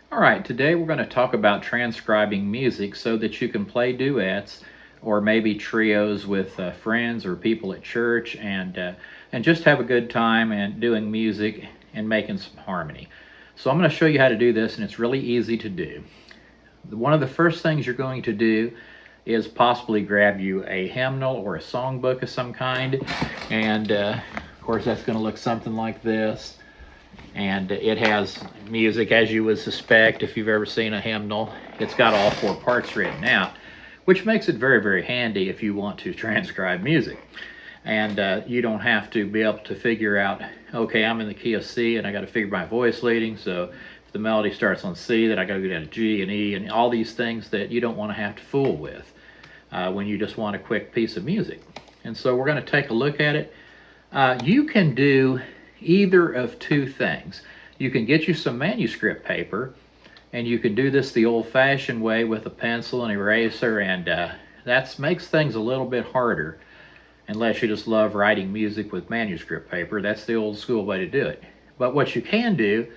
All right, today we're going to talk about transcribing music so that you can play duets or maybe trios with friends or people at church and just have a good time and doing music and making some harmony. So I'm going to show you how to do this, and it's really easy to do. One of the first things you're going to do is possibly grab you a hymnal or a songbook of some kind, and of course that's going to look something like this, and it has music as you would suspect if you've ever seen a hymnal. It's got all four parts written out, which makes it very, very handy if you want to transcribe music. And you don't have to be able to figure out, okay, I'm in the key of C and I got to figure my voice leading. So if the melody starts on C, then I got to go down to G and E and all these things that you don't want to have to fool with when you just want a quick piece of music. And so we're going to take a look at it. You can do either of two things. You can get you some manuscript paper, and you can do this the old-fashioned way with a pencil and eraser, and that makes things a little bit harder unless you just love writing music with manuscript paper. That's the old school way to do it. But what you can do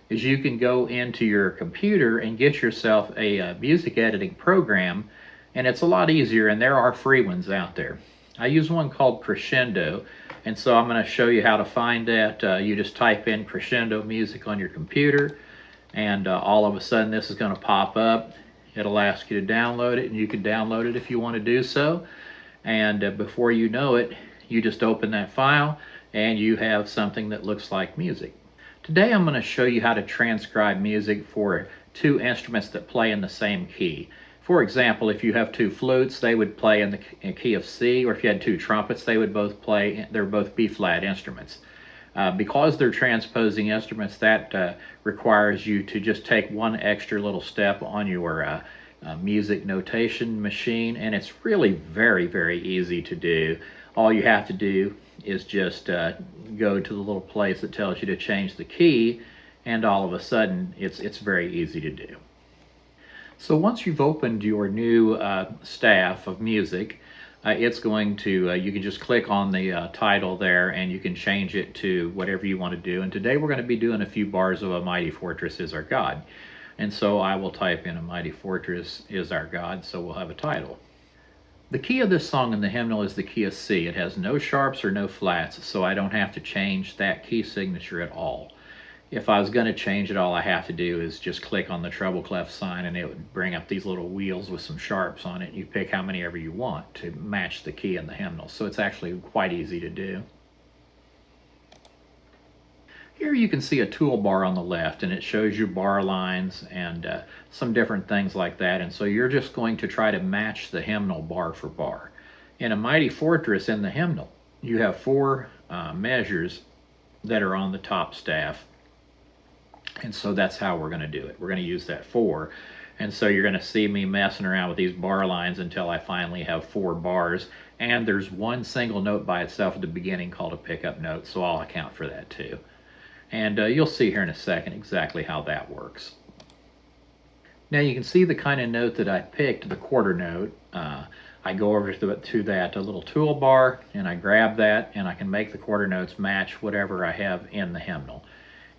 is you can go into your computer and get yourself a music editing program, and it's a lot easier, and there are free ones out there. I use one called Crescendo, and so I'm going to show you how to find that. You just type in Crescendo music on your computer, and all of a sudden this is going to pop up. It'll ask you to download it, and you can download it if you want to do so. And before you know it, you just open that file, and you have something that looks like music. Today I'm going to show you how to transcribe music for two instruments that play in the same key. For example, if you have two flutes, they would play in the key of C, or if you had two trumpets, they would both play, they're both B-flat instruments. Because they're transposing instruments, that requires you to just take one extra little step on your music notation machine, and it's really very, very easy to do. All you have to do is just go to the little place that tells you to change the key, and all of a sudden it's very easy to do. So once you've opened your new staff of music, it's going to, you can just click on the title there and you can change it to whatever you want to do. And today we're going to be doing a few bars of A Mighty Fortress Is Our God. And so I will type in A Mighty Fortress Is Our God, so we'll have a title. The key of this song in the hymnal is the key of C. It has no sharps or no flats, so I don't have to change that key signature at all. If I was going to change it, all I have to do is just click on the treble clef sign, and it would bring up these little wheels with some sharps on it. You pick how many ever you want to match the key in the hymnal, so it's actually quite easy to do. Here you can see a toolbar on the left, and it shows you bar lines and some different things like that, and so you're just going to try to match the hymnal bar for bar. In A Mighty Fortress in the hymnal, you have four measures that are on the top staff. And so that's how we're going to do it. We're going to use that 4. And so you're going to see me messing around with these bar lines until I finally have 4 bars. And there's one single note by itself at the beginning called a pickup note, so I'll account for that too. And you'll see here in a second exactly how that works. Now you can see the kind of note that I picked, the quarter note. I go over to that little toolbar, and I grab that, and I can make the quarter notes match whatever I have in the hymnal.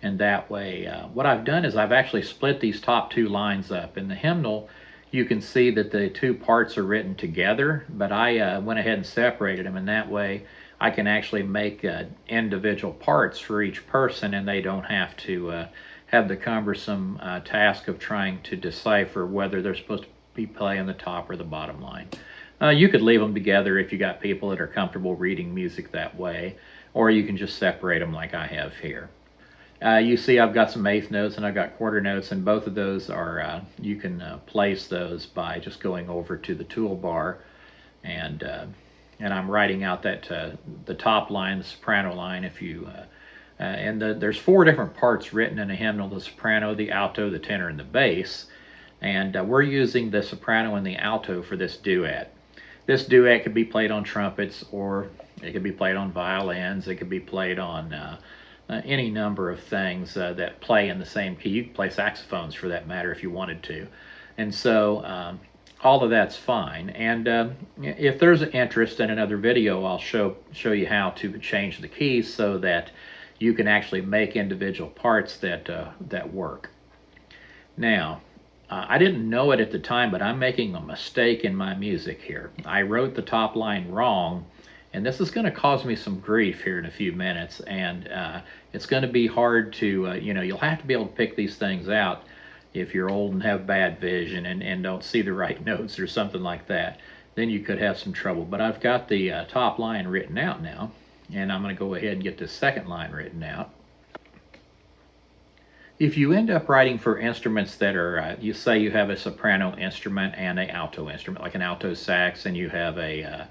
And that way, what I've done is I've actually split these top 2 lines up. In the hymnal, you can see that the 2 parts are written together, but I went ahead and separated them, and that way I can actually make individual parts for each person, and they don't have to have the cumbersome task of trying to decipher whether they're supposed to be playing the top or the bottom line. You could leave them together if you got people that are comfortable reading music that way, or you can just separate them like I have here. You see I've got some eighth notes and I've got quarter notes, and both of those are, you can place those by just going over to the toolbar, and I'm writing out that the top line, the soprano line, if you, there's 4 different parts written in a hymnal: the soprano, the alto, the tenor, and the bass, and we're using the soprano and the alto for this duet. This duet could be played on trumpets, or it could be played on violins, it could be played on any number of things that play in the same key. You could play saxophones for that matter if you wanted to. And so all of that's fine. And if there's an interest in another video, I'll show you how to change the keys so that you can actually make individual parts that work. Now, I didn't know it at the time, but I'm making a mistake in my music here. I wrote the top line wrong, and this is going to cause me some grief here in a few minutes. And it's going to be hard to, you'll have to be able to pick these things out if you're old and have bad vision and don't see the right notes or something like that. Then you could have some trouble. But I've got the top line written out now, and I'm going to go ahead and get the second line written out. If you end up writing for instruments that are, you say you have a soprano instrument and an alto instrument, like an alto sax, and you have a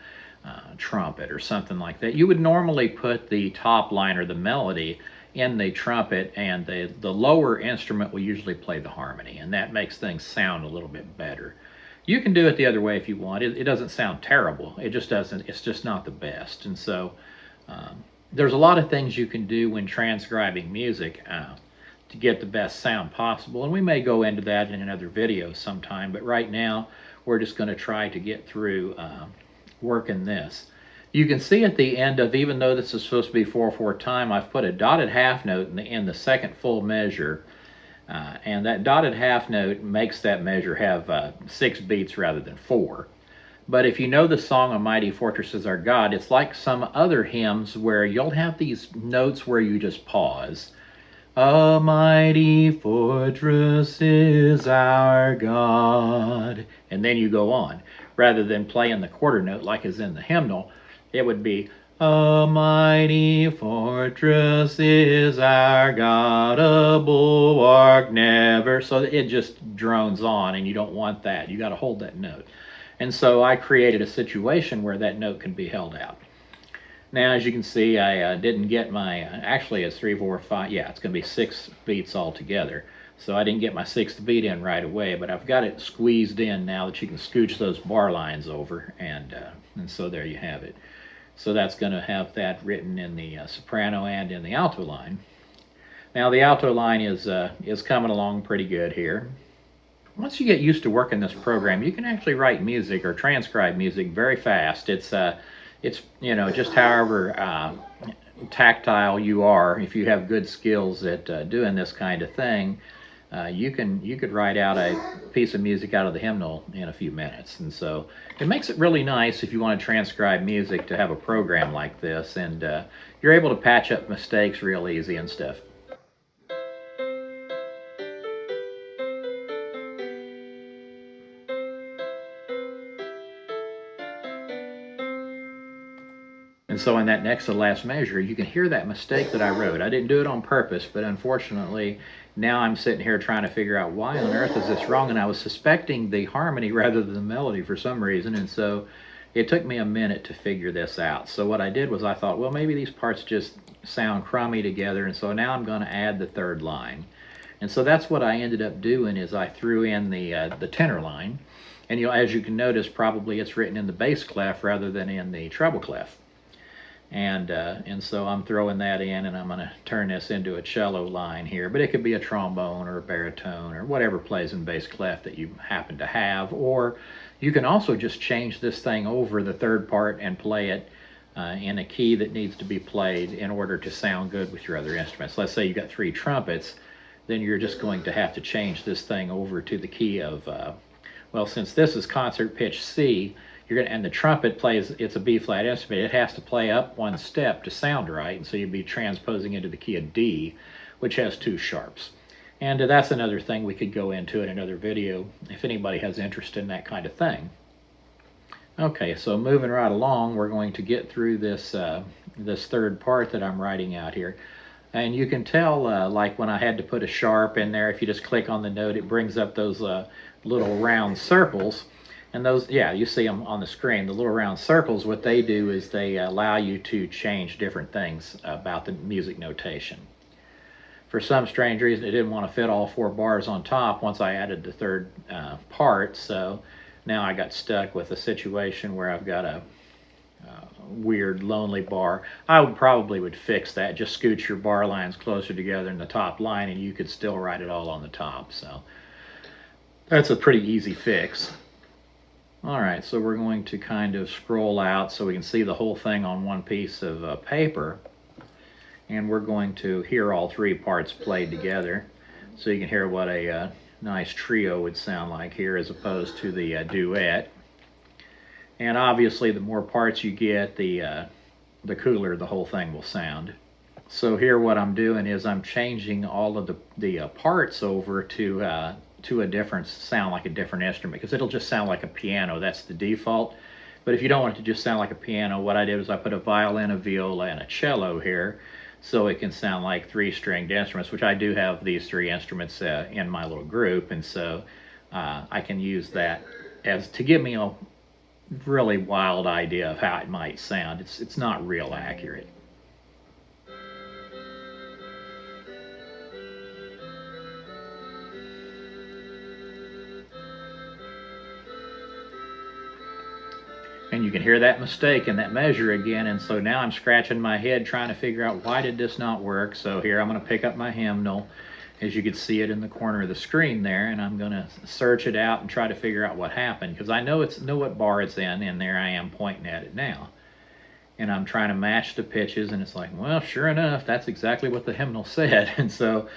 trumpet or something like that, you would normally put the top line or the melody in the trumpet, and the lower instrument will usually play the harmony, and that makes things sound a little bit better. You can do it the other way if you want. It doesn't sound terrible. It just doesn't. It's just not the best. And so there's a lot of things you can do when transcribing music to get the best sound possible. And we may go into that in another video sometime, but right now we're just going to try to get through working this. You can see at the end of, even though this is supposed to be 4/4 time, I've put a dotted half note in the second full measure. And that dotted half note makes that measure have 6 beats rather than 4. But if you know the song "A Mighty Fortress Is Our God," it's like some other hymns where you'll have these notes where you just pause. A mighty fortress is our God. And then you go on. Rather than playing the quarter note like is in the hymnal, it would be, a mighty fortress is our God, a bulwark never. So it just drones on, and you don't want that. You got to hold that note. And so I created a situation where that note can be held out. Now, as you can see, I didn't get my, actually it's 3, 4, 5, yeah, it's going to be 6 beats altogether. So I didn't get my 6th beat in right away, but I've got it squeezed in now that you can scooch those bar lines over, and so there you have it. So that's going to have that written in the soprano and in the alto line. Now the alto line is coming along pretty good here. Once you get used to working this program, you can actually write music or transcribe music very fast. It's just however tactile you are. If you have good skills at doing this kind of thing, you could write out a piece of music out of the hymnal in a few minutes. And so it makes it really nice if you want to transcribe music to have a program like this, and you're able to patch up mistakes real easy and stuff. And so in that next to last measure, you can hear that mistake that I wrote. I didn't do it on purpose, but unfortunately, now I'm sitting here trying to figure out why on earth is this wrong, and I was suspecting the harmony rather than the melody for some reason, and so it took me a minute to figure this out. So what I did was I thought, well, maybe these parts just sound crummy together, and so now I'm going to add the third line. And so that's what I ended up doing, is I threw in the tenor line, and as you can notice, probably it's written in the bass clef rather than in the treble clef. And so I'm throwing that in, and I'm going to turn this into a cello line here, but it could be a trombone or a baritone or whatever plays in bass clef that you happen to have. Or you can also just change this thing over the third part and play it in a key that needs to be played in order to sound good with your other instruments. Let's say you got 3 trumpets, then you're just going to have to change this thing over to the key of, well, since this is concert pitch C, and the trumpet plays, it's a B flat instrument, it has to play up 1 step to sound right, and so you'd be transposing into the key of D, which has 2 sharps. And that's another thing we could go into in another video if anybody has interest in that kind of thing. Okay, so moving right along, we're going to get through this this third part that I'm writing out here. And you can tell, like when I had to put a sharp in there, if you just click on the note, it brings up those little round circles. And those, yeah, you see them on the screen. The little round circles, what they do is they allow you to change different things about the music notation. For some strange reason, it didn't want to fit all 4 bars on top once I added the third part, so now I got stuck with a situation where I've got a weird lonely bar. I would fix that. Just scooch your bar lines closer together in the top line, and you could still write it all on the top. So that's a pretty easy fix. All right, so we're going to kind of scroll out so we can see the whole thing on one piece of paper. And we're going to hear all 3 parts played together so you can hear what a nice trio would sound like here as opposed to the duet. And obviously, the more parts you get, the cooler the whole thing will sound. So here, what I'm doing is I'm changing all of the parts over to a different sound, like a different instrument, because it'll just sound like a piano. That's the default. But if you don't want it to just sound like a piano, what I did was I put a violin, a viola, and a cello here, so it can sound like three-stringed instruments, which I do have these three instruments in my little group, and so I can use that as to give me a really wild idea of how it might sound. It's not real accurate. And you can hear that mistake in that measure again. And so now I'm scratching my head trying to figure out, why did this not work? So here I'm going to pick up my hymnal, as you can see it in the corner of the screen there, and I'm going to search it out and try to figure out what happened, because I know what bar it's in, and there I am pointing at it now. And I'm trying to match the pitches, and it's like, well, sure enough, that's exactly what the hymnal said. And so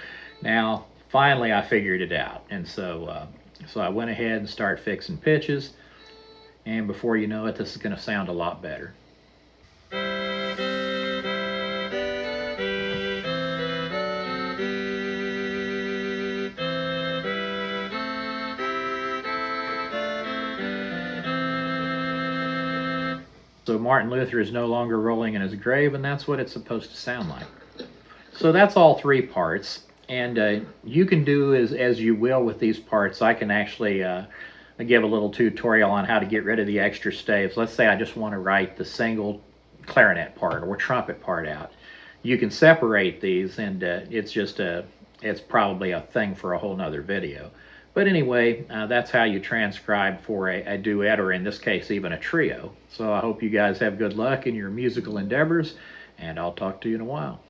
now finally I figured it out. And so I went ahead and started fixing pitches, and before you know it, this is going to sound a lot better. So Martin Luther is no longer rolling in his grave, and that's what it's supposed to sound like. So that's all three parts, and you can do as you will with these parts. I can actually give a little tutorial on how to get rid of the extra staves. Let's say I just want to write the single clarinet part or trumpet part out. You can separate these, and it's probably a thing for a whole nother video. But anyway, that's how you transcribe for a duet, or in this case, even a trio. So I hope you guys have good luck in your musical endeavors, and I'll talk to you in a while.